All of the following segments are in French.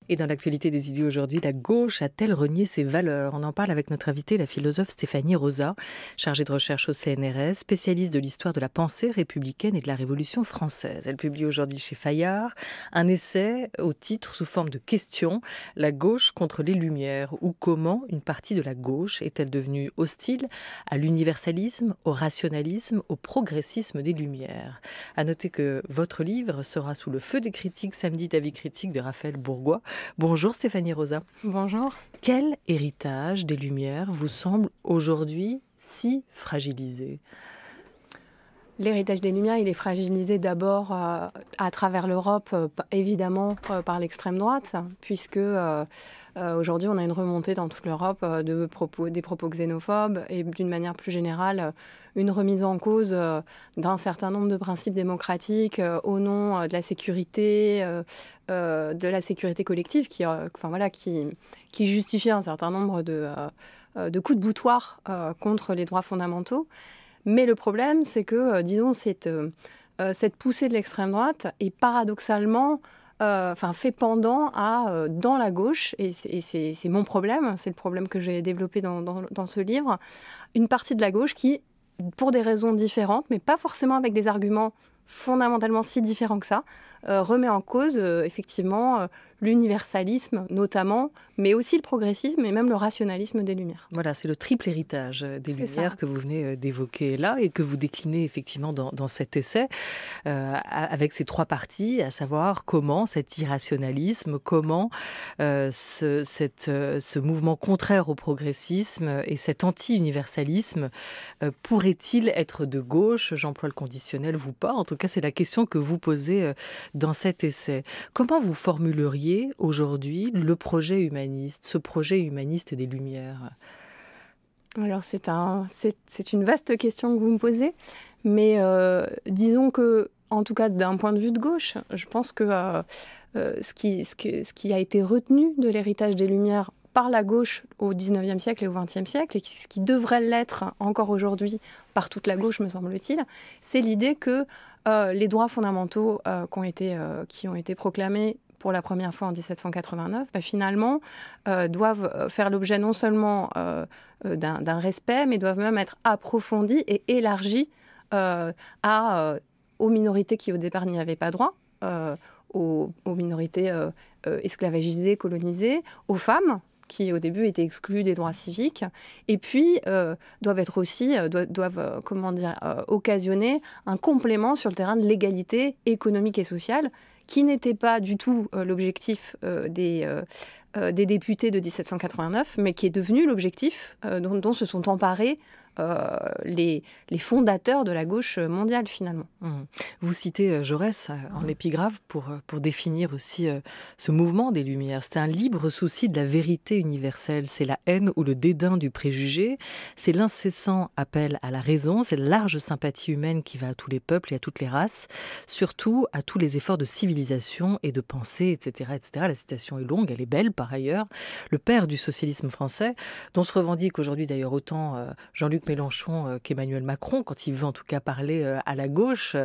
Et dans l'actualité des idées aujourd'hui, la gauche a-t-elle renié ses valeurs? On en parle avec notre invitée, la philosophe Stéphanie Rosa, chargée de recherche au CNRS, spécialiste de l'histoire de la pensée républicaine et de la Révolution française. Elle publie aujourd'hui chez Fayard un essai au titre sous forme de question, La gauche contre les Lumières, ou comment une partie de la gauche est-elle devenue hostile à l'universalisme, au rationalisme, au progressisme des Lumières. À noter que votre livre sera sous le feu des critiques samedi d'Avis critique de Raphaël Bourgois. Bonjour Stéphanie Rosa. Bonjour. Quel héritage des Lumières vous semble aujourd'hui si fragilisé? L'héritage des Lumières, il est fragilisé d'abord à travers l'Europe, évidemment par l'extrême droite, puisque aujourd'hui on a une remontée dans toute l'Europe des propos xénophobes et d'une manière plus générale une remise en cause d'un certain nombre de principes démocratiques au nom de la sécurité collective qui justifie un certain nombre de coups de boutoir contre les droits fondamentaux. Mais le problème, c'est que, cette poussée de l'extrême droite est paradoxalement fait pendant à, dans la gauche, et c'est mon problème, c'est le problème que j'ai développé dans ce livre, une partie de la gauche qui, pour des raisons différentes, mais pas forcément avec des arguments fondamentalement si différents que ça, remet en cause effectivement l'universalisme notamment, mais aussi le progressisme et même le rationalisme des Lumières. Voilà, c'est le triple héritage des Lumières que vous venez d'évoquer là et que vous déclinez effectivement dans cet essai avec ces trois parties, à savoir comment cet irrationalisme, comment ce mouvement contraire au progressisme et cet anti-universalisme pourrait-il être de gauche? J'emploie le conditionnel, vous pas. En tout cas, c'est la question que vous posez dans cet essai. Comment vous formuleriez aujourd'hui le projet humaniste, ce projet humaniste des Lumières? Alors c'est une vaste question que vous me posez, mais disons que, en tout cas d'un point de vue de gauche, je pense que ce qui a été retenu de l'héritage des Lumières par la gauche au XIXe siècle et au XXe siècle, et ce qui devrait l'être encore aujourd'hui par toute la gauche, me semble-t-il, c'est l'idée que les droits fondamentaux qui ont été proclamés pour la première fois en 1789, finalement, doivent faire l'objet non seulement d'un respect, mais doivent même être approfondis et élargis aux minorités qui, au départ, n'y avaient pas droit, aux minorités esclavagisées, colonisées, aux femmes, qui au début étaient exclus des droits civiques, et puis doivent occasionner un complément sur le terrain de l'égalité économique et sociale, qui n'était pas du tout l'objectif des députés de 1789, mais qui est devenu l'objectif dont se sont emparés les fondateurs de la gauche mondiale, finalement. Vous citez Jaurès en épigraphe pour définir aussi ce mouvement des Lumières. C'est un libre souci de la vérité universelle. C'est la haine ou le dédain du préjugé. C'est l'incessant appel à la raison. C'est la large sympathie humaine qui va à tous les peuples et à toutes les races, surtout à tous les efforts de civilisation et de pensée, etc., etc. La citation est longue, elle est belle par ailleurs. Le père du socialisme français, dont se revendique aujourd'hui d'ailleurs autant Jean-Luc Mélenchon qu'Emmanuel Macron, quand il veut en tout cas parler à la gauche.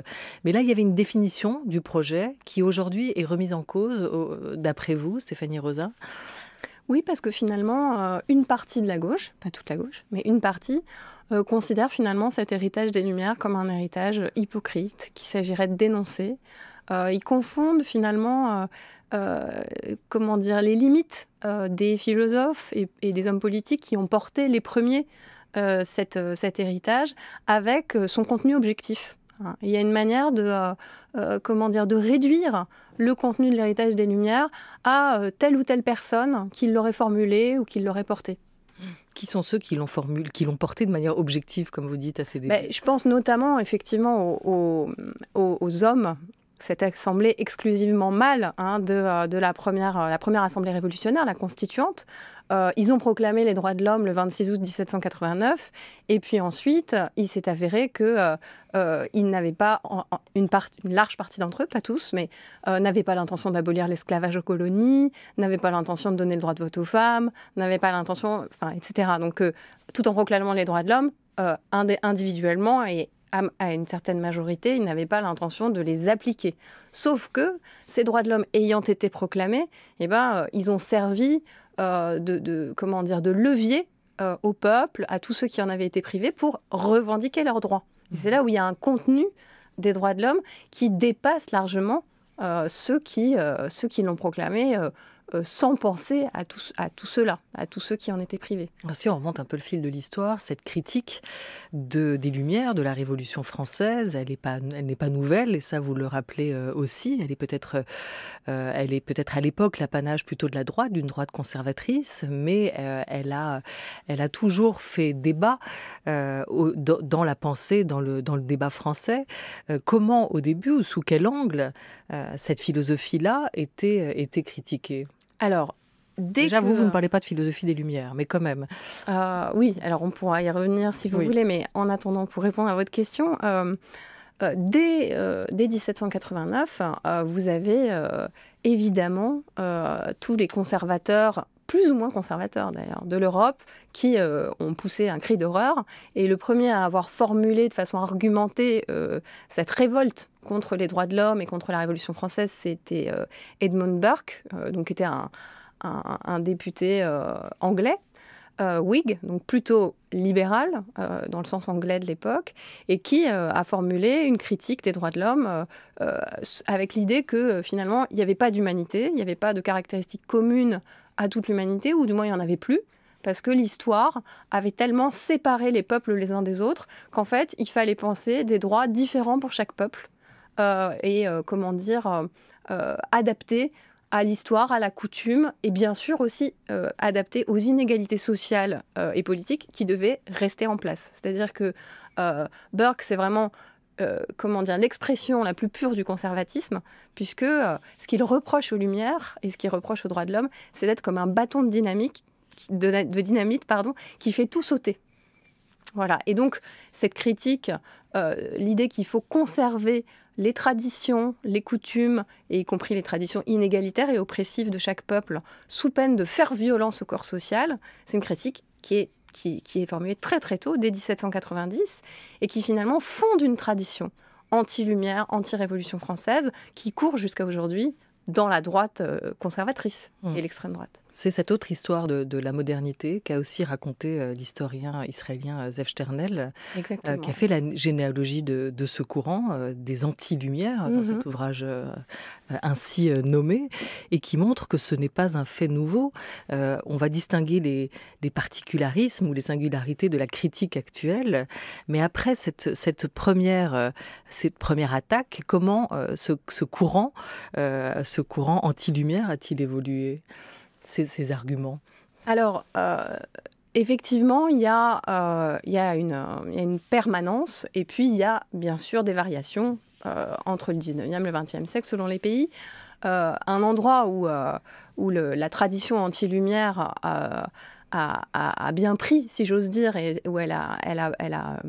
Mais là, il y avait une définition du projet qui aujourd'hui est remise en cause, d'après vous, Stéphanie Rosa. Oui, parce que finalement, une partie de la gauche, pas toute la gauche, mais une partie, considère finalement cet héritage des Lumières comme un héritage hypocrite qu'il s'agirait de dénoncer. Ils confondent finalement les limites des philosophes et des hommes politiques qui ont porté les premiers cet héritage avec son contenu objectif. Il y a une manière de réduire le contenu de l'héritage des Lumières à telle ou telle personne qui l'aurait formulé ou qui l'aurait porté. Qui sont ceux qui l'ont porté de manière objective, comme vous dites, à ces débuts? Je pense notamment effectivement aux hommes, cette assemblée exclusivement mâle de la première assemblée révolutionnaire, la constituante. Ils ont proclamé les droits de l'homme le 26 août 1789, et puis ensuite, il s'est avéré qu'ils n'avaient pas, une large partie d'entre eux, pas tous, mais n'avaient pas l'intention d'abolir l'esclavage aux colonies, n'avaient pas l'intention de donner le droit de vote aux femmes, n'avaient pas l'intention, etc. Donc, tout en proclamant les droits de l'homme, individuellement et à une certaine majorité, ils n'avaient pas l'intention de les appliquer. Sauf que ces droits de l'homme ayant été proclamés, ils ont servi de levier au peuple, à tous ceux qui en avaient été privés, pour revendiquer leurs droits. Et c'est là où il y a un contenu des droits de l'homme qui dépasse largement ceux qui l'ont proclamé sans penser à tout cela, à tous ceux qui en étaient privés. Si on remonte un peu le fil de l'histoire, cette critique des Lumières, de la Révolution française, elle n'est pas nouvelle, et ça vous le rappelez aussi. Elle est peut-être à l'époque l'apanage plutôt de la droite, d'une droite conservatrice, mais elle a toujours fait débat dans la pensée, dans le débat français. Comment, au début, ou sous quel angle cette philosophie-là était critiquée? Alors, déjà, vous ne parlez pas de philosophie des Lumières, mais quand même. Oui, alors on pourra y revenir si vous voulez, mais en attendant, pour répondre à votre question, dès 1789, vous avez évidemment tous les conservateurs, plus ou moins conservateurs d'ailleurs, de l'Europe, qui ont poussé un cri d'horreur. Et le premier à avoir formulé de façon argumentée cette révolte contre les droits de l'homme et contre la Révolution française, c'était Edmund Burke, qui était un député anglais, Whig, donc plutôt libéral, dans le sens anglais de l'époque, et qui a formulé une critique des droits de l'homme avec l'idée que finalement, il n'y avait pas d'humanité, il n'y avait pas de caractéristiques communes à toute l'humanité, ou du moins il n'y en avait plus, parce que l'histoire avait tellement séparé les peuples les uns des autres qu'en fait, il fallait penser des droits différents pour chaque peuple adaptés à l'histoire, à la coutume, et bien sûr aussi adaptés aux inégalités sociales et politiques qui devaient rester en place. C'est-à-dire que Burke, c'est vraiment l'expression la plus pure du conservatisme, puisque ce qu'il reproche aux Lumières et ce qu'il reproche aux droits de l'homme, c'est d'être comme un bâton de dynamite, qui fait tout sauter. Voilà. Et donc, cette critique, l'idée qu'il faut conserver les traditions, les coutumes, et y compris les traditions inégalitaires et oppressives de chaque peuple, sous peine de faire violence au corps social, c'est une critique qui est formulée très très tôt, dès 1790, et qui finalement fonde une tradition anti-Lumière, anti-Révolution française, qui court jusqu'à aujourd'hui dans la droite conservatrice et l'extrême droite. C'est cette autre histoire de la modernité qu'a aussi raconté l'historien israélien Zev Sternel, qui a fait la généalogie de ce courant, des anti-lumières, dans cet ouvrage ainsi nommé, et qui montre que ce n'est pas un fait nouveau. On va distinguer les particularismes ou les singularités de la critique actuelle, mais après cette première attaque, comment ce courant anti-lumière a-t-il évolué, ces arguments? Alors, effectivement, il y a une permanence, et puis il y a bien sûr des variations entre le 19e et le 20e siècle selon les pays. Un endroit où la tradition anti-lumière a bien pris, si j'ose dire, et où elle a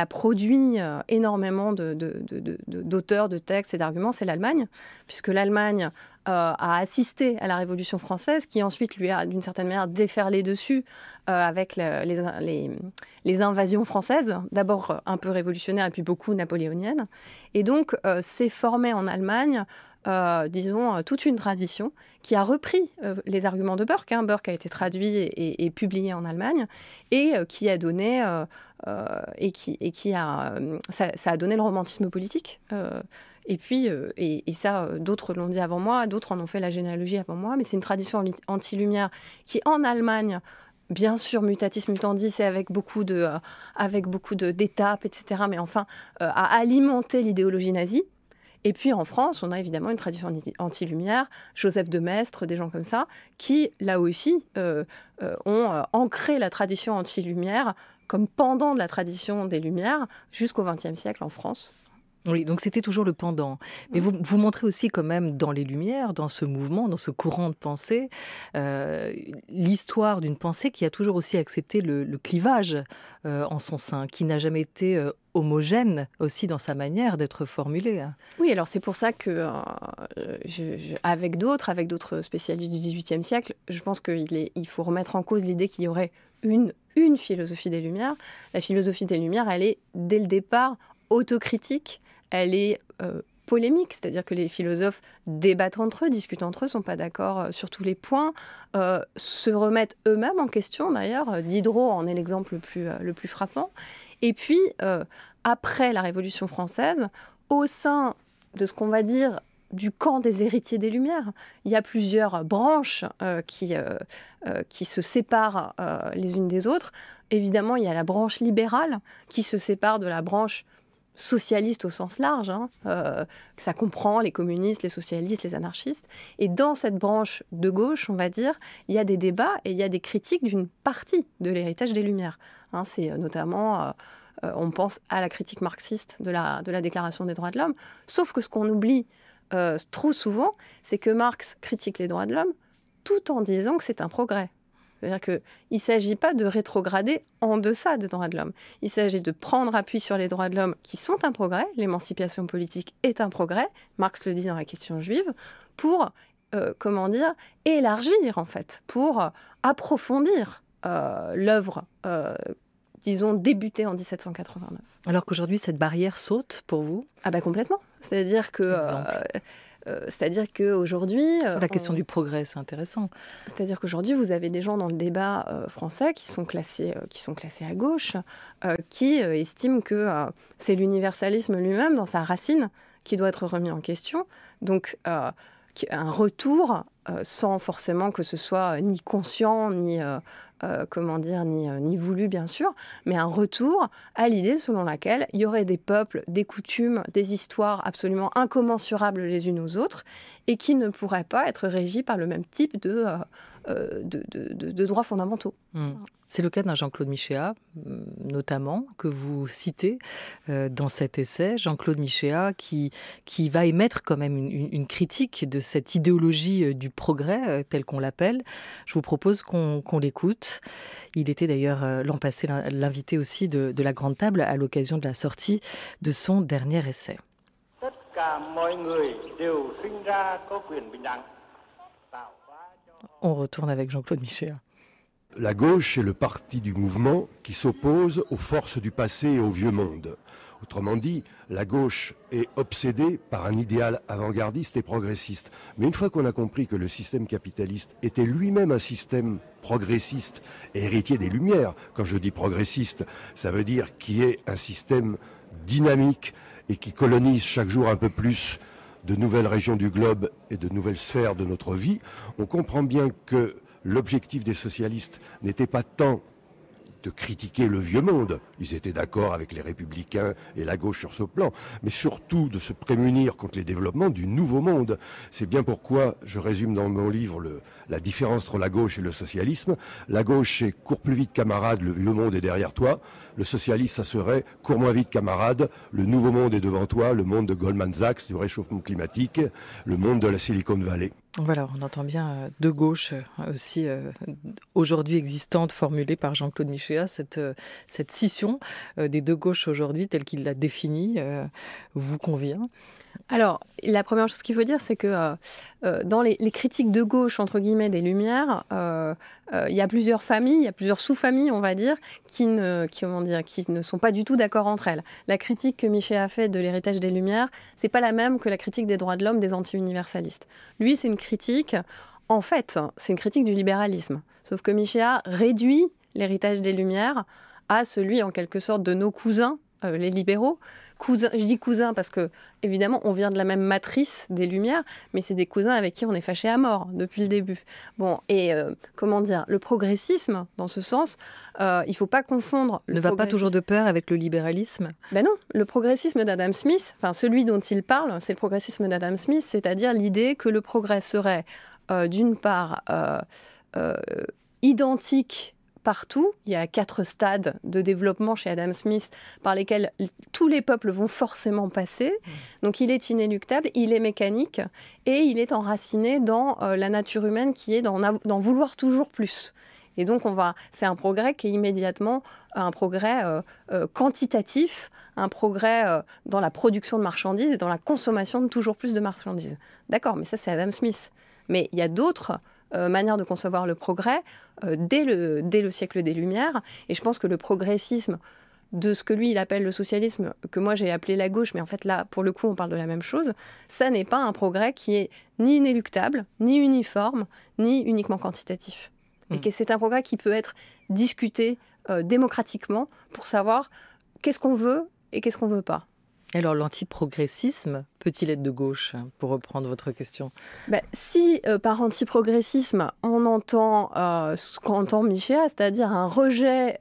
produit énormément d'auteurs, de textes et d'arguments, c'est l'Allemagne, puisque l'Allemagne a assisté à la Révolution française, qui ensuite lui a, d'une certaine manière, déferlé dessus avec les invasions françaises, d'abord un peu révolutionnaires et puis beaucoup napoléoniennes. Et donc, s'est formée en Allemagne, toute une tradition qui a repris les arguments de Burke. Burke a été traduit et publié en Allemagne, et qui a donné... ça a donné le romantisme politique. Et puis, ça, d'autres l'ont dit avant moi, d'autres en ont fait la généalogie avant moi, mais c'est une tradition anti-lumière qui, en Allemagne, bien sûr, mutatis mutandis, et avec beaucoup d'étapes, etc., mais enfin, a alimenté l'idéologie nazie. Et puis en France, on a évidemment une tradition anti-lumière, Joseph de Maistre, des gens comme ça, qui, là aussi, ont ancré la tradition anti-lumière comme pendant de la tradition des Lumières jusqu'au XXe siècle en France. Oui, donc c'était toujours le pendant. Mais vous montrez aussi quand même dans les Lumières, dans ce mouvement, dans ce courant de pensée, l'histoire d'une pensée qui a toujours aussi accepté le clivage en son sein, qui n'a jamais été homogène aussi dans sa manière d'être formulée. Oui, alors c'est pour ça que, avec d'autres spécialistes du XVIIIe siècle, je pense qu'il faut remettre en cause l'idée qu'il y aurait une philosophie des Lumières. La philosophie des Lumières, elle est, dès le départ, autocritique, elle est polémique, c'est-à-dire que les philosophes débattent entre eux, discutent entre eux, ne sont pas d'accord sur tous les points, se remettent eux-mêmes en question d'ailleurs. Diderot en est l'exemple le plus frappant. Et puis, après la Révolution française, au sein de ce qu'on va dire du camp des héritiers des Lumières, il y a plusieurs branches qui se séparent les unes des autres. Évidemment, il y a la branche libérale qui se sépare de la branche socialiste au sens large. Ça comprend les communistes, les socialistes, les anarchistes. Et dans cette branche de gauche, on va dire, il y a des débats et il y a des critiques d'une partie de l'héritage des Lumières. C'est notamment, on pense à la critique marxiste de la Déclaration des droits de l'homme. Sauf que ce qu'on oublie trop souvent, c'est que Marx critique les droits de l'homme tout en disant que c'est un progrès. C'est-à-dire qu'il ne s'agit pas de rétrograder en deçà des droits de l'homme. Il s'agit de prendre appui sur les droits de l'homme qui sont un progrès. L'émancipation politique est un progrès. Marx le dit dans la question juive, pour, élargir, en fait, pour approfondir l'œuvre, disons, débutée en 1789. Alors qu'aujourd'hui, cette barrière saute pour vous ? Ah ben complètement. C'est-à-dire qu'aujourd'hui... Sur la question du progrès, c'est intéressant. C'est-à-dire qu'aujourd'hui, vous avez des gens dans le débat français qui sont classés à gauche, qui estiment que c'est l'universalisme lui-même, dans sa racine, qui doit être remis en question. Donc, un retour, sans forcément que ce soit ni conscient, ni voulu, bien sûr, mais un retour à l'idée selon laquelle il y aurait des peuples, des coutumes, des histoires absolument incommensurables les unes aux autres et qui ne pourraient pas être régis par le même type de droits fondamentaux. C'est le cas d'un Jean-Claude Michéa, notamment, que vous citez dans cet essai. Jean-Claude Michéa qui va émettre quand même une critique de cette idéologie du progrès, telle qu'on l'appelle. Je vous propose qu'on l'écoute. Il était d'ailleurs l'an passé l'invité aussi de la Grande Table à l'occasion de la sortie de son dernier essai. On retourne avec Jean-Claude Michéa. La gauche est le parti du mouvement qui s'oppose aux forces du passé et au vieux monde. Autrement dit, la gauche est obsédée par un idéal avant-gardiste et progressiste. Mais une fois qu'on a compris que le système capitaliste était lui-même un système progressiste et héritier des Lumières, quand je dis progressiste, ça veut dire qui est un système dynamique et qui colonise chaque jour un peu plus de nouvelles régions du globe et de nouvelles sphères de notre vie, on comprend bien que l'objectif des socialistes n'était pas tant de critiquer le vieux monde, ils étaient d'accord avec les républicains et la gauche sur ce plan, mais surtout de se prémunir contre les développements du nouveau monde. C'est bien pourquoi je résume dans mon livre la différence entre la gauche et le socialisme. La gauche, c'est cours plus vite camarade, le vieux monde est derrière toi. Le socialiste, ça serait cours moins vite camarade, le nouveau monde est devant toi, le monde de Goldman Sachs, du réchauffement climatique, le monde de la Silicon Valley. Voilà, on entend bien deux gauches aussi aujourd'hui existantes formulées par Jean-Claude Michéa, cette scission des deux gauches aujourd'hui telle qu'il l'a définie vous convient? Alors, la première chose qu'il faut dire, c'est que dans les critiques de gauche, entre guillemets, des Lumières, il y a plusieurs familles, il y a plusieurs sous-familles, on va dire, qui ne sont pas du tout d'accord entre elles. La critique que Michéa a fait de l'héritage des Lumières, c'est pas la même que la critique des droits de l'homme des anti-universalistes. Lui, c'est une critique, en fait, c'est une critique du libéralisme. Sauf que Michéa réduit l'héritage des Lumières à celui, en quelque sorte, de nos cousins, les libéraux. Je dis cousins parce que, évidemment, on vient de la même matrice des Lumières, mais c'est des cousins avec qui on est fâché à mort depuis le début. Bon, et le progressisme, dans ce sens, il ne faut pas confondre... Ne va pas toujours de pair avec le libéralisme ? Ben non, le progressisme d'Adam Smith, celui dont il parle, c'est le progressisme d'Adam Smith, c'est-à-dire l'idée que le progrès serait, d'une part, identique partout. Il y a 4 stades de développement chez Adam Smith par lesquels tous les peuples vont forcément passer. Donc il est inéluctable, il est mécanique et il est enraciné dans la nature humaine qui est d'en vouloir toujours plus. Et donc c'est un progrès qui est immédiatement un progrès quantitatif, un progrès dans la production de marchandises et dans la consommation de toujours plus de marchandises. D'accord, mais ça c'est Adam Smith. Mais il y a d'autres manière de concevoir le progrès dès le siècle des Lumières. Et je pense que le progressisme de ce que lui, il appelle le socialisme, que moi j'ai appelé la gauche, mais en fait là, pour le coup, on parle de la même chose, ça n'est pas un progrès qui est ni inéluctable, ni uniforme, ni uniquement quantitatif. Et que c'est un progrès qui peut être discuté démocratiquement pour savoir qu'est-ce qu'on veut et qu'est-ce qu'on ne veut pas. Alors, l'antiprogressisme peut-il être de gauche, pour reprendre votre question? Si par antiprogressisme, on entend ce qu'entend Michéa, c'est-à-dire un rejet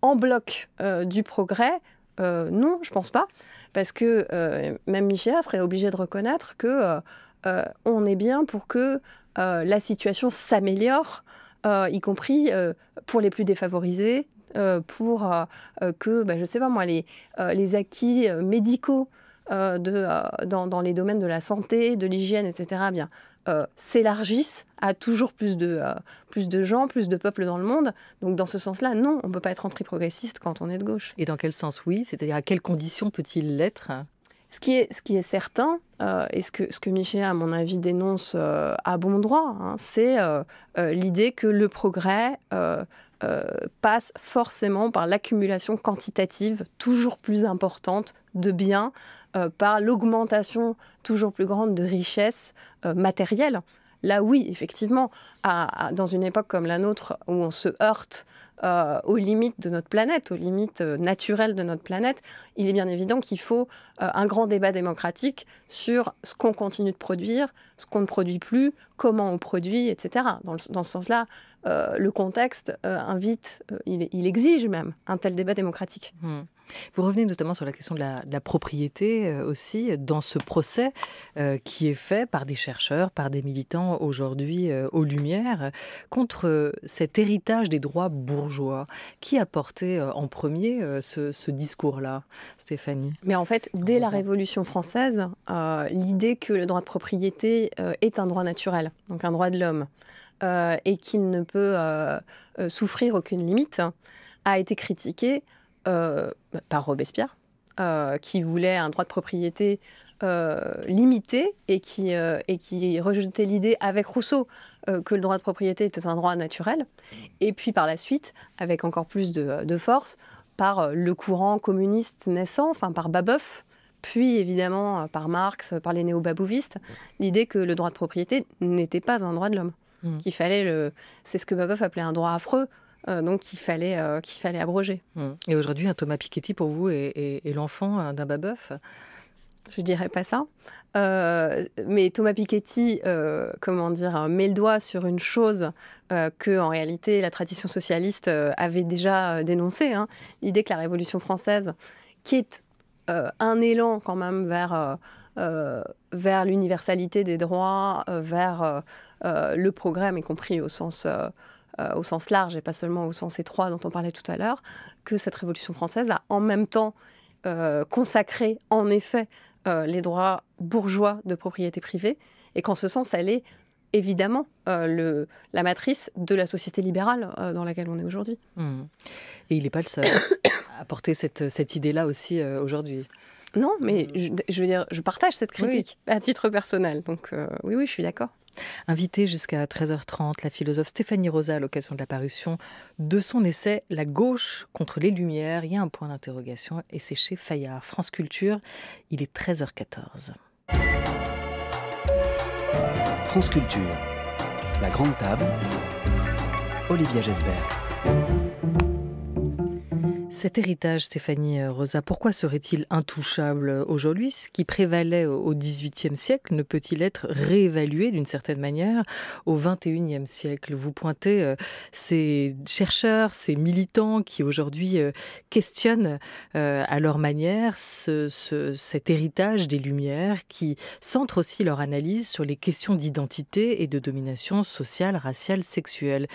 en bloc du progrès, non, je ne pense pas. Parce que même Michéa serait obligé de reconnaître qu'on est bien pour que la situation s'améliore, y compris pour les plus défavorisés, pour que, je ne sais pas moi, les acquis médicaux dans les domaines de la santé, de l'hygiène, etc., s'élargissent à toujours plus de gens, plus de peuples dans le monde. Donc dans ce sens-là, non, on ne peut pas être anti-progressiste quand on est de gauche. Et dans quel sens oui? C'est-à-dire à quelles conditions peut-il l'être? Ce qui est certain, et ce que Michéa, à mon avis, dénonce à bon droit, c'est l'idée que le progrès passe forcément par l'accumulation quantitative toujours plus importante de biens, par l'augmentation toujours plus grande de richesses matérielles. Là, oui, effectivement, dans une époque comme la nôtre, où on se heurte aux limites de notre planète, aux limites naturelles de notre planète, il est bien évident qu'il faut un grand débat démocratique sur ce qu'on continue de produire, ce qu'on ne produit plus, comment on produit, etc. Dans ce sens-là, le contexte invite, il exige même un tel débat démocratique. Vous revenez notamment sur la question de la propriété aussi, dans ce procès qui est fait par des chercheurs, par des militants aujourd'hui aux Lumières, contre cet héritage des droits bourgeois. Qui a porté en premier ce discours-là, Stéphanie? Mais en fait, dès la Révolution française, l'idée que le droit de propriété est un droit naturel, donc un droit de l'homme, et qu'il ne peut souffrir aucune limite, a été critiquée par Robespierre, qui voulait un droit de propriété limité et qui rejetait l'idée avec Rousseau que le droit de propriété était un droit naturel. Et puis par la suite, avec encore plus de force, par le courant communiste naissant, enfin par Babeuf, puis évidemment par Marx, par les néo-babouvistes, l'idée que le droit de propriété n'était pas un droit de l'homme. Qu'il fallait c'est ce que Babeuf appelait un droit affreux, donc qu'il fallait abroger. Et aujourd'hui, un Thomas Piketty, pour vous, est l'enfant d'un Babeuf? Je dirais pas ça. Mais Thomas Piketty, met le doigt sur une chose que, en réalité, la tradition socialiste avait déjà dénoncée. L'idée que la Révolution française, qui est un élan quand même vers l'universalité des droits, vers le progrès, mais compris au sens large et pas seulement au sens étroit dont on parlait tout à l'heure, que cette Révolution française a en même temps consacré, en effet, les droits bourgeois de propriété privée, et qu'en ce sens, elle est évidemment la matrice de la société libérale dans laquelle on est aujourd'hui. Et il n'est pas le seul à porter cette idée-là aussi aujourd'hui. Non, mais je veux dire, je partage cette critique à titre personnel, donc oui, je suis d'accord. Invitée jusqu'à 13h30, la philosophe Stéphanie Rosa, à l'occasion de la parution de son essai « La gauche contre les Lumières ». Il y a un point d'interrogation et c'est chez Fayard. France Culture, il est 13h14. France Culture, la grande table, Olivia Gesbert. Cet héritage, Stéphanie Rosa, pourquoi serait-il intouchable aujourd'hui? Ce qui prévalait au XVIIIe siècle ne peut-il être réévalué d'une certaine manière au XXIe siècle? Vous pointez ces chercheurs, ces militants qui aujourd'hui questionnent à leur manière cet héritage des Lumières, qui centrent aussi leur analyse sur les questions d'identité et de domination sociale, raciale, sexuelle.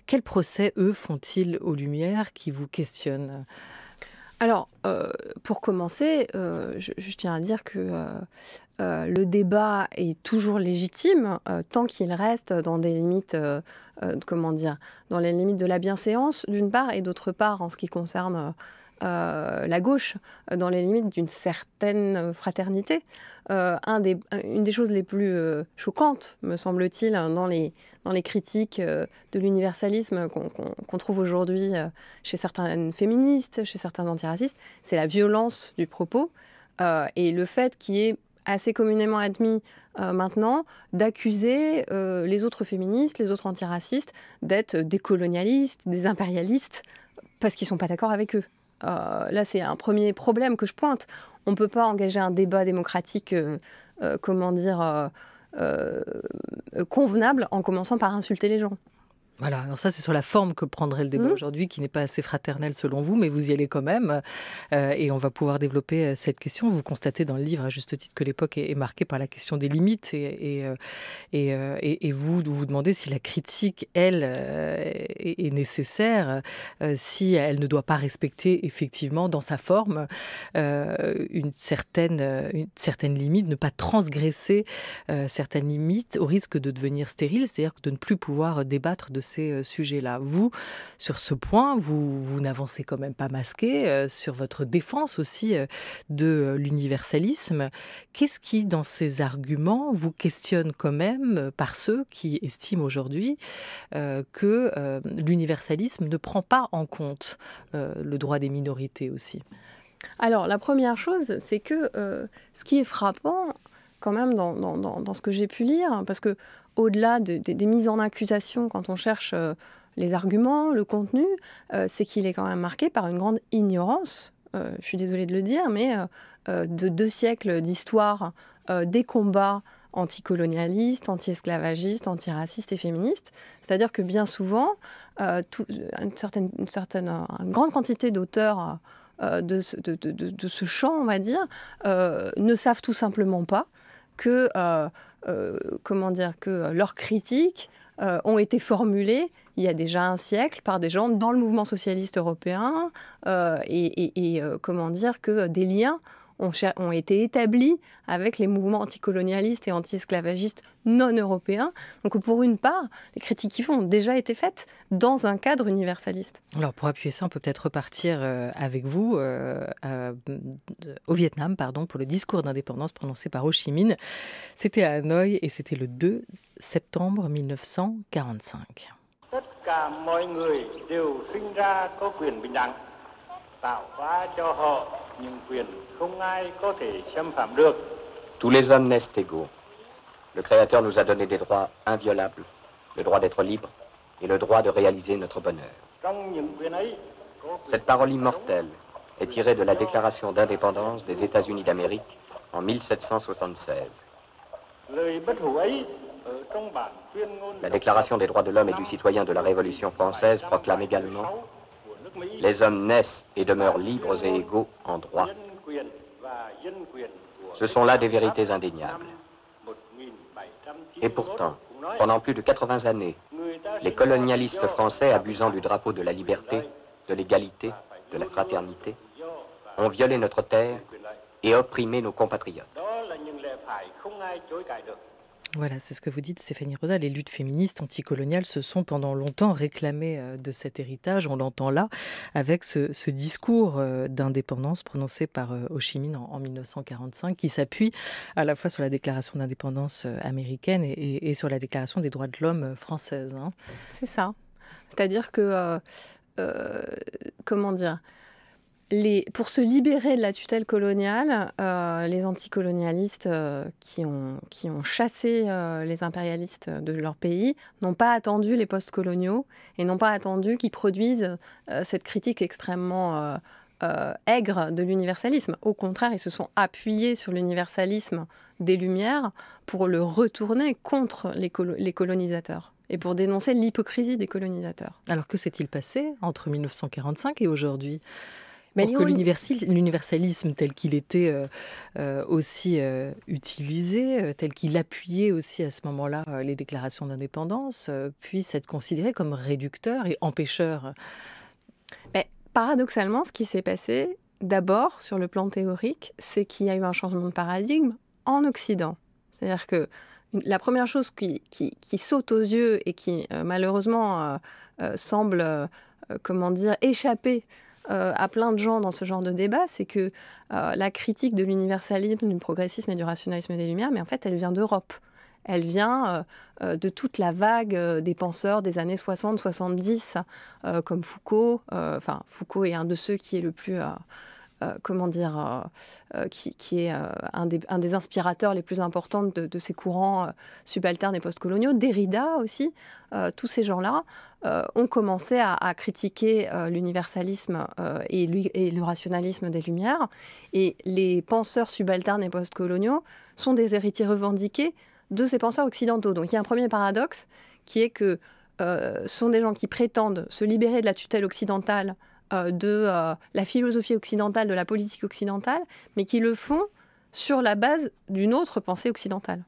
Quel procès, eux, font-ils aux Lumières qui vous questionnent ? Alors, pour commencer, je tiens à dire que le débat est toujours légitime tant qu'il reste dans des limites, dans les limites de la bienséance, d'une part, et d'autre part, en ce qui concerne la gauche, dans les limites d'une certaine fraternité. Une des choses les plus choquantes, me semble-t-il, dans les critiques de l'universalisme qu'on trouve aujourd'hui chez certaines féministes, chez certains antiracistes, c'est la violence du propos et le fait qu'il y ait assez communément admis maintenant d'accuser les autres féministes, les autres antiracistes d'être des colonialistes, des impérialistes, parce qu'ils ne sont pas d'accord avec eux. Là, c'est un premier problème que je pointe. On ne peut pas engager un débat démocratique, convenable en commençant par insulter les gens. Voilà, alors ça c'est sur la forme que prendrait le débat aujourd'hui, qui n'est pas assez fraternel selon vous, mais vous y allez quand même, et on va pouvoir développer cette question. Vous constatez dans le livre, à juste titre, que l'époque est marquée par la question des limites, et vous vous demandez si la critique, elle, est nécessaire, si elle ne doit pas respecter effectivement dans sa forme une certaine limite, ne pas transgresser certaines limites au risque de devenir stérile, c'est-à-dire de ne plus pouvoir débattre de ces sujets-là. Vous, sur ce point, vous n'avancez quand même pas masqué sur votre défense aussi de l'universalisme. Qu'est-ce qui, dans ces arguments, vous questionne quand même par ceux qui estiment aujourd'hui que l'universalisme ne prend pas en compte le droit des minorités aussi ? Alors, la première chose, c'est que ce qui est frappant, quand même, dans ce que j'ai pu lire, parce que au-delà des mises en accusation, quand on cherche les arguments, le contenu, c'est qu'il est quand même marqué par une grande ignorance, je suis désolée de le dire, mais de 2 siècles d'histoire des combats anticolonialistes, anti-esclavagistes, antiracistes et féministes. C'est-à-dire que bien souvent, une grande quantité d'auteurs de ce champ, on va dire, ne savent tout simplement pas que leurs critiques ont été formulées il y a déjà un siècle par des gens dans le mouvement socialiste européen que des liens ont été établis avec les mouvements anticolonialistes et anti-esclavagistes non européens. Donc pour une part, les critiques qu'ils font ont déjà été faites dans un cadre universaliste. Alors pour appuyer ça, on peut peut-être repartir avec vous au Vietnam, pour le discours d'indépendance prononcé par Ho Chi Minh. C'était à Hanoï et c'était le 2 septembre 1945. Tất cả mọi người đều sinh ra có quyền bình đẳng, tạo hóa cho họ những quyền không ai có thể xâm phạm được. Tous les hommes naissent égaux. Le Créateur nous a donné des droits inviolables, le droit d'être libre et le droit de réaliser notre bonheur. Trong những quyền ấy, Cette parole immortelle est tirée de la Déclaration d'indépendance des États-Unis d'Amérique en 1776. lời bất hủ ấy ở trong bản tuyên ngôn La Déclaration des droits de l'homme et du citoyen de la Révolution française proclame également « Les hommes naissent et demeurent libres et égaux en droit ». Ce sont là des vérités indéniables. Et pourtant, pendant plus de 80 années, les colonialistes français, abusant du drapeau de la liberté, de l'égalité, de la fraternité, ont violé notre terre et opprimé nos compatriotes. Voilà, c'est ce que vous dites, Stéphanie Rosa. Les luttes féministes anticoloniales se sont pendant longtemps réclamées de cet héritage. On l'entend là avec ce discours d'indépendance prononcé par Ho Chi Minh en 1945, qui s'appuie à la fois sur la déclaration d'indépendance américaine et sur la déclaration des droits de l'homme française. Hein. C'est ça. C'est-à-dire que, pour se libérer de la tutelle coloniale, les anticolonialistes qui ont chassé les impérialistes de leur pays n'ont pas attendu les post-coloniaux et n'ont pas attendu qu'ils produisent cette critique extrêmement aigre de l'universalisme. Au contraire, ils se sont appuyés sur l'universalisme des Lumières pour le retourner contre les colonisateurs et pour dénoncer l'hypocrisie des colonisateurs. Alors que s'est-il passé entre 1945 et aujourd'hui ? Or que l'universalisme tel qu'il était aussi utilisé, tel qu'il appuyait aussi à ce moment-là les déclarations d'indépendance, puisse être considéré comme réducteur et empêcheur. Mais, paradoxalement, ce qui s'est passé, d'abord, sur le plan théorique, c'est qu'il y a eu un changement de paradigme en Occident. C'est-à-dire que la première chose qui saute aux yeux et qui, malheureusement, semble, échapper à plein de gens dans ce genre de débat, c'est que la critique de l'universalisme, du progressisme et du rationalisme des Lumières, mais en fait, elle vient d'Europe. Elle vient de toute la vague des penseurs des années 60-70, comme Foucault. Foucault est un de ceux qui est le plus... qui est un des inspirateurs les plus importants de ces courants subalternes et postcoloniaux. Derrida aussi, tous ces gens-là ont commencé à critiquer l'universalisme et le rationalisme des Lumières. Et les penseurs subalternes et postcoloniaux sont des héritiers revendiqués de ces penseurs occidentaux. Donc il y a un premier paradoxe qui est que ce sont des gens qui prétendent se libérer de la tutelle occidentale, de la philosophie occidentale, de la politique occidentale, mais qui le font sur la base d'une autre pensée occidentale.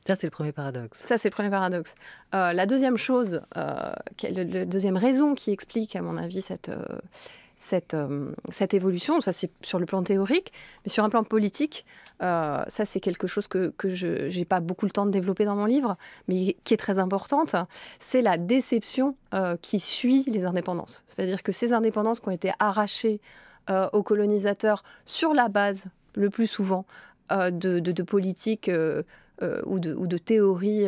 Ça, c'est le premier paradoxe. Ça, c'est le premier paradoxe. La deuxième chose, la deuxième raison qui explique, à mon avis, cette évolution, ça c'est sur le plan théorique, mais sur un plan politique, ça c'est quelque chose que je n'ai pas beaucoup le temps de développer dans mon livre, mais qui est très importante, c'est la déception qui suit les indépendances. C'est-à-dire que ces indépendances qui ont été arrachées aux colonisateurs sur la base, le plus souvent, de politiques ou de théories,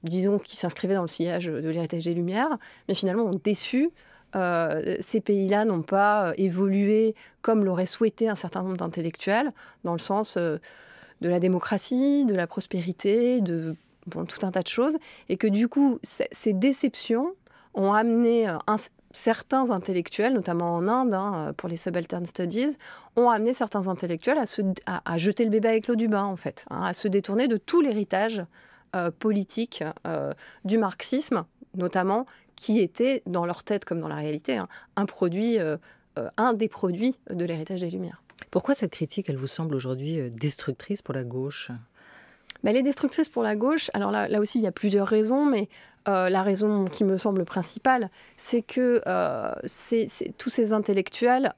disons, qui s'inscrivaient dans le sillage de l'héritage des Lumières, mais finalement ont déçu. Ces pays-là n'ont pas évolué comme l'auraient souhaité un certain nombre d'intellectuels, dans le sens de la démocratie, de la prospérité, de tout un tas de choses, et que du coup, ces déceptions ont amené certains intellectuels, notamment en Inde, pour les Subaltern Studies, ont amené certains intellectuels à jeter le bébé avec l'eau du bain, en fait, à se détourner de tout l'héritage politique du marxisme, notamment, qui était, dans leur tête comme dans la réalité, un des produits de l'héritage des Lumières. Pourquoi cette critique, elle vous semble aujourd'hui destructrice pour la gauche ? Elle est destructrice pour la gauche. Alors là aussi, il y a plusieurs raisons, mais la raison qui me semble principale, c'est que tous ces intellectuels,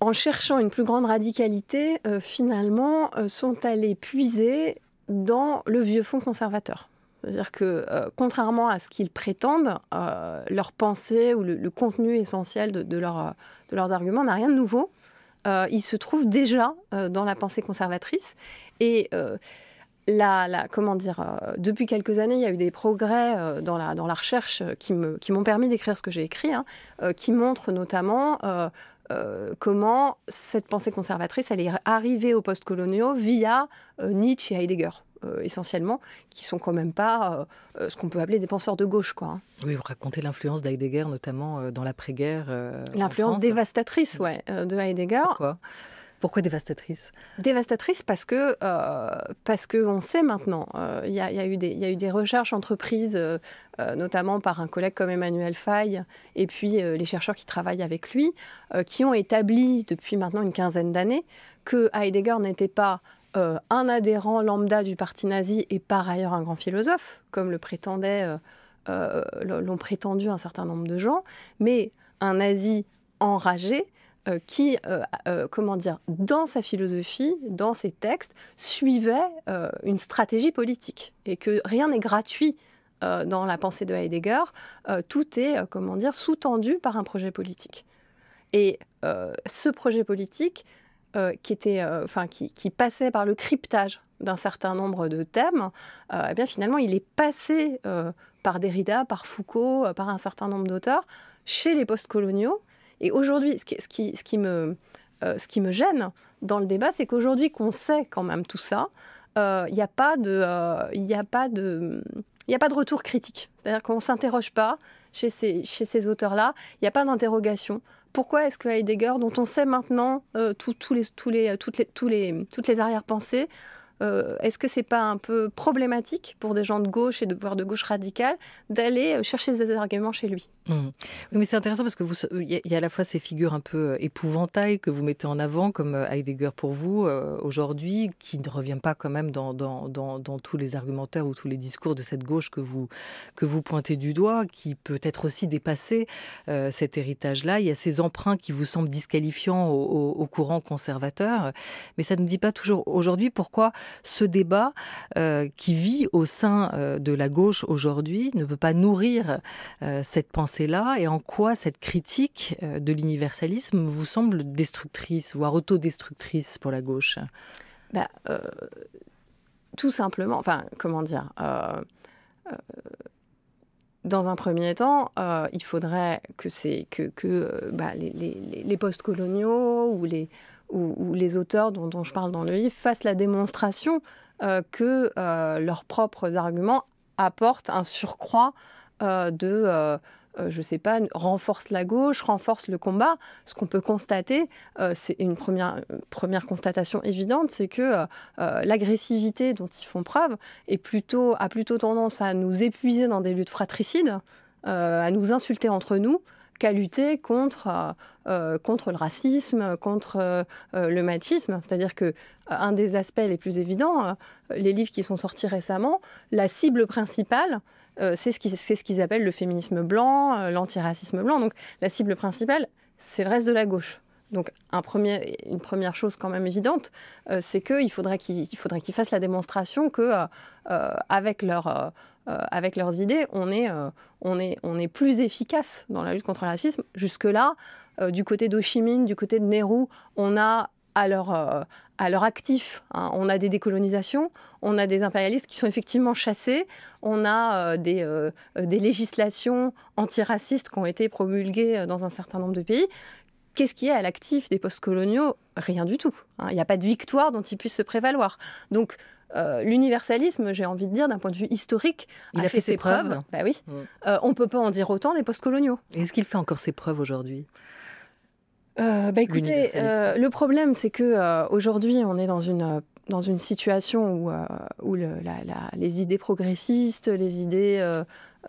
en cherchant une plus grande radicalité, finalement, sont allés puiser dans le vieux fond conservateur. C'est-à-dire que, contrairement à ce qu'ils prétendent, leur pensée ou le contenu essentiel de leurs arguments n'a rien de nouveau. Ils se trouvent déjà dans la pensée conservatrice. Et depuis quelques années, il y a eu des progrès dans la recherche qui m'ont permis d'écrire ce que j'ai écrit, qui montrent notamment comment cette pensée conservatrice elle est arrivée aux postcoloniaux via Nietzsche et Heidegger. Essentiellement, qui sont quand même pas ce qu'on peut appeler des penseurs de gauche, quoi. Oui, vous racontez l'influence d'Heidegger, notamment dans l'après-guerre. L'influence dévastatrice, de Heidegger. Pourquoi dévastatrice ? Dévastatrice parce que on sait maintenant. Il y a eu des recherches entreprises, notamment par un collègue comme Emmanuel Faye, et puis les chercheurs qui travaillent avec lui, qui ont établi depuis maintenant une quinzaine d'années que Heidegger n'était pas un adhérent lambda du parti nazi et par ailleurs un grand philosophe, comme l'ont prétendu un certain nombre de gens, mais un nazi enragé qui, dans sa philosophie, dans ses textes, suivait une stratégie politique. Et que rien n'est gratuit dans la pensée de Heidegger, tout est, sous-tendu par un projet politique. Et ce projet politique, qui passait par le cryptage d'un certain nombre de thèmes, finalement, il est passé par Derrida, par Foucault, par un certain nombre d'auteurs, chez les postcoloniaux. Et aujourd'hui, ce qui me gêne dans le débat, c'est qu'aujourd'hui qu'on sait quand même tout ça, il n'y a pas de retour critique. C'est-à-dire qu'on ne s'interroge pas chez ces auteurs-là, il n'y a pas d'interrogation. Pourquoi est-ce que Heidegger, dont on sait maintenant toutes les arrière-pensées, est-ce que c'est pas un peu problématique pour des gens de gauche et voire de gauche radicale d'aller chercher des arguments chez lui? Oui, mais c'est intéressant parce que il y a à la fois ces figures un peu épouvantail que vous mettez en avant, comme Heidegger pour vous, aujourd'hui, qui ne revient pas quand même dans tous les argumentaires ou tous les discours de cette gauche que vous pointez du doigt, qui peut être aussi dépassé cet héritage-là. Il y a ces emprunts qui vous semblent disqualifiants au courant conservateur, mais ça ne dit pas toujours aujourd'hui pourquoi ce débat qui vit au sein de la gauche aujourd'hui ne peut pas nourrir cette pensée-là, et en quoi cette critique de l'universalisme vous semble destructrice, voire autodestructrice pour la gauche? Tout simplement, enfin, comment dire, dans un premier temps, il faudrait que les post-coloniaux ou les auteurs dont je parle dans le livre fassent la démonstration que leurs propres arguments apportent un surcroît je ne sais pas, renforce la gauche, renforce le combat. Ce qu'on peut constater, c'est une première constatation évidente, c'est que l'agressivité dont ils font preuve a plutôt tendance à nous épuiser dans des luttes fratricides, à nous insulter entre nous, qu'à lutter contre le racisme, contre le machisme. C'est-à-dire qu'un des aspects les plus évidents, les livres qui sont sortis récemment, la cible principale, c'est ce qu'ils appellent le féminisme blanc, l'antiracisme blanc. Donc la cible principale, c'est le reste de la gauche. Donc une première chose quand même évidente, c'est qu'il faudrait qu'ils fassent la démonstration qu'avec leurs idées, on est plus efficace dans la lutte contre le racisme. Jusque-là, du côté d'Ho Chi Minh, du côté de Nehru, on a à leur actif, hein, on a des décolonisations, on a des impérialistes qui sont effectivement chassés, on a des législations antiracistes qui ont été promulguées dans un certain nombre de pays. Qu'est-ce qu'il y a à l'actif des postcoloniaux? Rien du tout. Hein. Il n'y a pas de victoire dont ils puissent se prévaloir. Donc, l'universalisme, j'ai envie de dire, d'un point de vue historique, il a fait ses preuves. Bah oui. On ne peut pas en dire autant des postcoloniaux. Est-ce qu'il fait encore ses preuves aujourd'hui? Écoutez, le problème, c'est que aujourd'hui, on est dans une situation où les idées progressistes, les idées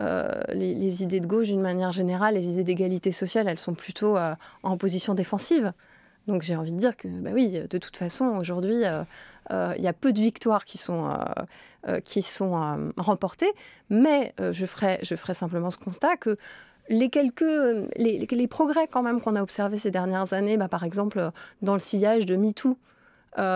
de gauche d'une manière générale, les idées d'égalité sociale, elles sont plutôt en position défensive. Donc j'ai envie de dire que, oui, de toute façon, aujourd'hui, il y a peu de victoires qui sont remportées, mais je ferai simplement ce constat que les progrès quand même qu'on a observés ces dernières années, par exemple dans le sillage de MeToo,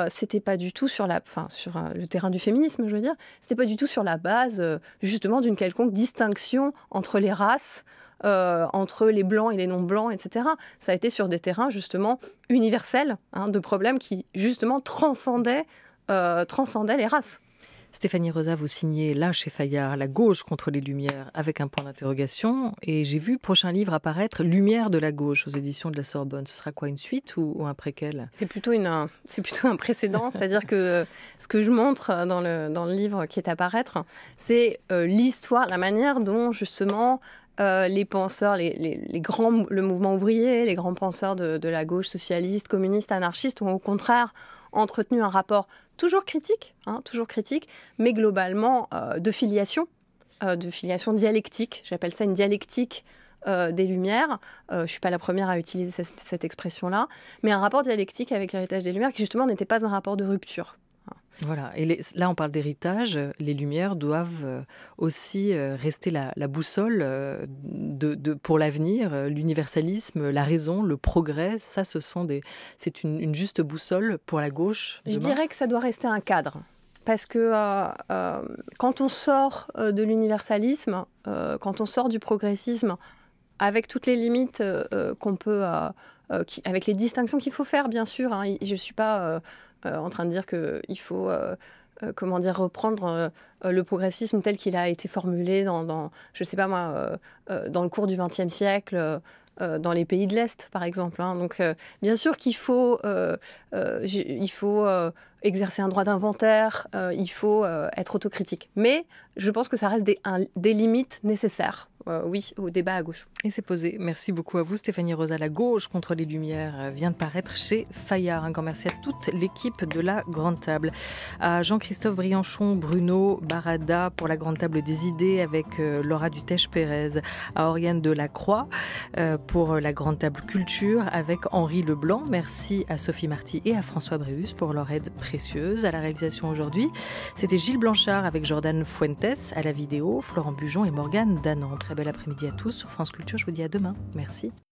c'était pas du tout sur le terrain du féminisme, je veux dire, c'était pas du tout sur la base justement d'une quelconque distinction entre les races, entre les blancs et les non-blancs, etc. Ça a été sur des terrains justement universels, hein, de problèmes qui justement transcendaient les races. Stéphanie Rosa, vous signez là chez Fayard La gauche contre les Lumières avec un point d'interrogation, et j'ai vu prochain livre apparaître, Lumière de la gauche aux éditions de la Sorbonne. Ce sera quoi, une suite ou un préquel? C'est plutôt un précédent, c'est-à-dire que ce que je montre dans le livre qui est à paraître, c'est l'histoire, la manière dont justement les penseurs, le mouvement ouvrier, les grands penseurs de la gauche socialiste, communiste, anarchiste ont au contraire entretenu un rapport toujours critique, mais globalement de filiation dialectique. J'appelle ça une dialectique des Lumières. Je ne suis pas la première à utiliser cette expression-là, mais un rapport dialectique avec l'héritage des Lumières qui justement n'était pas un rapport de rupture. Voilà, et là on parle d'héritage, les Lumières doivent aussi rester la boussole pour l'avenir, l'universalisme, la raison, le progrès, c'est une juste boussole pour la gauche demain. Je dirais que ça doit rester un cadre, parce que quand on sort de l'universalisme, quand on sort du progressisme, avec toutes les limites qu'on peut, avec les distinctions qu'il faut faire, bien sûr, hein, je ne suis pas en train de dire qu'il faut reprendre le progressisme tel qu'il a été formulé dans je sais pas moi, dans le cours du XXe siècle, dans les pays de l'Est, par exemple. Hein. Donc, bien sûr qu'il faut, exercer un droit d'inventaire, il faut être autocritique. Mais je pense que ça reste des limites nécessaires. oui, au débat à gauche. Et c'est posé. Merci beaucoup à vous, Stéphanie Rosa. La gauche contre les Lumières vient de paraître chez Fayard. Un grand merci à toute l'équipe de la Grande Table. À Jean-Christophe Brianchon, Bruno Barada pour la Grande Table des idées avec Laura Dutèche-Pérez. À Oriane Delacroix pour la Grande Table Culture avec Henri Leblanc. Merci à Sophie Marty et à François Bréhus pour leur aide précieuse. À la réalisation aujourd'hui, c'était Gilles Blanchard avec Jordan Fuentes. À la vidéo, Florent Bujon et Morgane Danan. Très bel après-midi à tous sur France Culture. Je vous dis à demain. Merci.